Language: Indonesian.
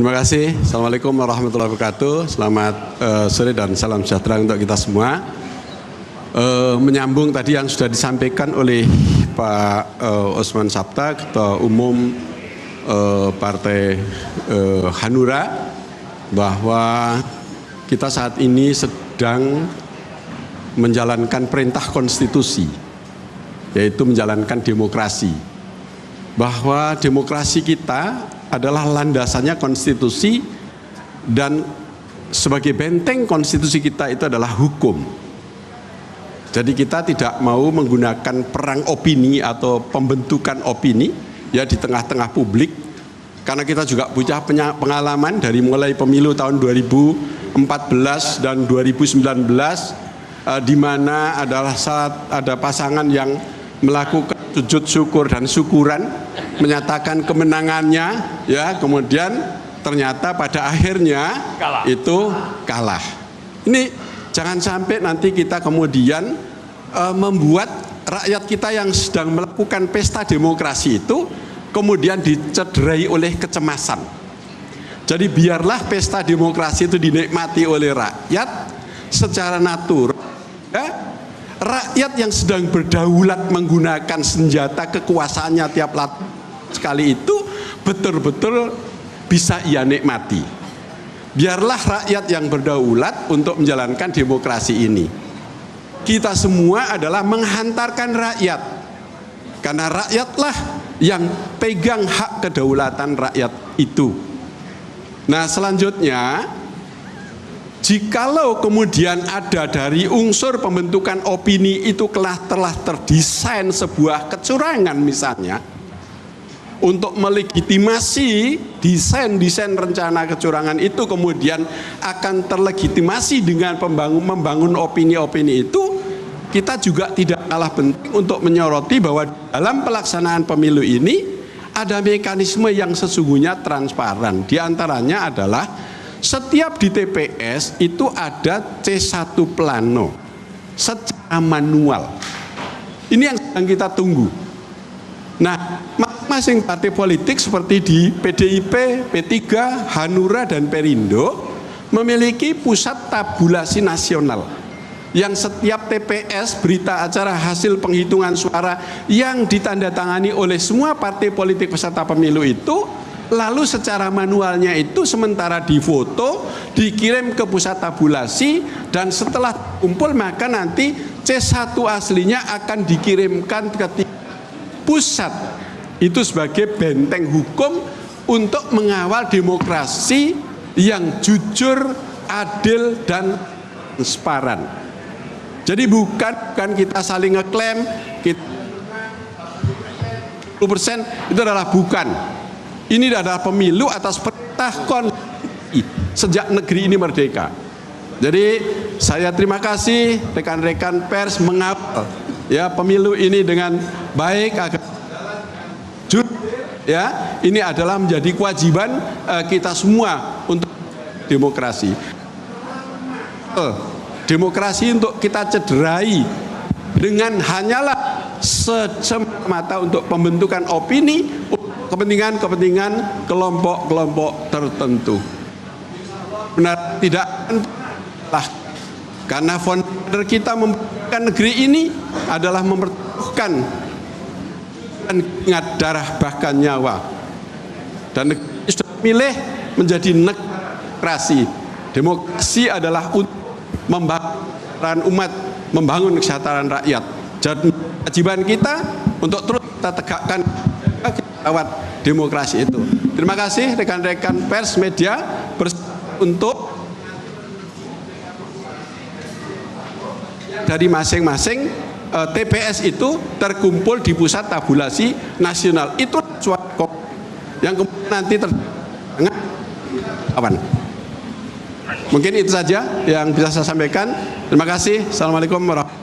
Terima kasih. Assalamualaikum warahmatullahi wabarakatuh. Selamat sore dan salam sejahtera untuk kita semua. Menyambung tadi yang sudah disampaikan oleh Pak Osman Sabta, Ketua Umum Partai Hanura, bahwa kita saat ini sedang menjalankan perintah konstitusi, yaitu menjalankan demokrasi. Bahwa demokrasi kita adalah landasannya konstitusi, dan sebagai benteng konstitusi kita itu adalah hukum. Jadi kita tidak mau menggunakan perang opini atau pembentukan opini ya di tengah-tengah publik, karena kita juga punya pengalaman dari mulai pemilu tahun 2014 dan 2019 di mana adalah saat ada pasangan yang melakukan sujud syukur dan syukuran, menyatakan kemenangannya, ya, kemudian ternyata pada akhirnya itu kalah. Ini jangan sampai nanti kita kemudian membuat rakyat kita yang sedang melakukan pesta demokrasi itu kemudian dicederai oleh kecemasan. Jadi biarlah pesta demokrasi itu dinikmati oleh rakyat secara natural, ya. Rakyat yang sedang berdaulat menggunakan senjata kekuasaannya tiap sekali itu betul-betul bisa ia nikmati. Biarlah rakyat yang berdaulat untuk menjalankan demokrasi ini. Kita semua adalah menghantarkan rakyat, karena rakyatlah yang pegang hak kedaulatan rakyat itu. Nah, selanjutnya, jikalau kemudian ada dari unsur pembentukan opini itu telah terdesain sebuah kecurangan misalnya, untuk melegitimasi desain rencana kecurangan itu kemudian akan terlegitimasi dengan membangun opini-opini itu, kita juga tidak kalah penting untuk menyoroti bahwa dalam pelaksanaan pemilu ini ada mekanisme yang sesungguhnya transparan. Di antaranya adalah setiap di TPS itu ada C1 plano secara manual. Ini yang sedang kita tunggu. Nah, masing-masing partai politik seperti di PDIP, P3, Hanura, dan Perindo memiliki pusat tabulasi nasional, yang setiap TPS, berita acara hasil penghitungan suara yang ditandatangani oleh semua partai politik peserta pemilu itu, lalu secara manualnya itu sementara difoto, dikirim ke pusat tabulasi, dan setelah kumpul maka nanti C1 aslinya akan dikirimkan ke pusat. Itu sebagai benteng hukum untuk mengawal demokrasi yang jujur, adil, dan transparan. Jadi bukan kita saling ngeklaim kita 10% itu adalah bukan. Ini adalah pemilu atas perintah konstitusi sejak negeri ini merdeka. Jadi saya terima kasih rekan-rekan pers mengawal ya pemilu ini dengan baik agar jujur, ya. Ini adalah menjadi kewajiban kita semua untuk demokrasi. Demokrasi untuk kita cederai dengan hanyalah semata untuk pembentukan opini, kepentingan kelompok-kelompok tertentu. Benar tidak lah, karena founder kita membangun negeri ini adalah mempertaruhkan dan ingat darah bahkan nyawa, dan negeri sudah memilih menjadi demokrasi. Demokrasi adalah untuk membangun umat, membangun kesejahteraan rakyat. Jadi kewajiban kita untuk terus kita tegakkan lewat demokrasi itu. Terima kasih rekan-rekan pers media untuk dari masing-masing TPS itu terkumpul di pusat tabulasi nasional. Itu suatu yang kemudian nanti awan. Mungkin itu saja yang bisa saya sampaikan. Terima kasih. Assalamualaikum warahmatullahi wabarakatuh.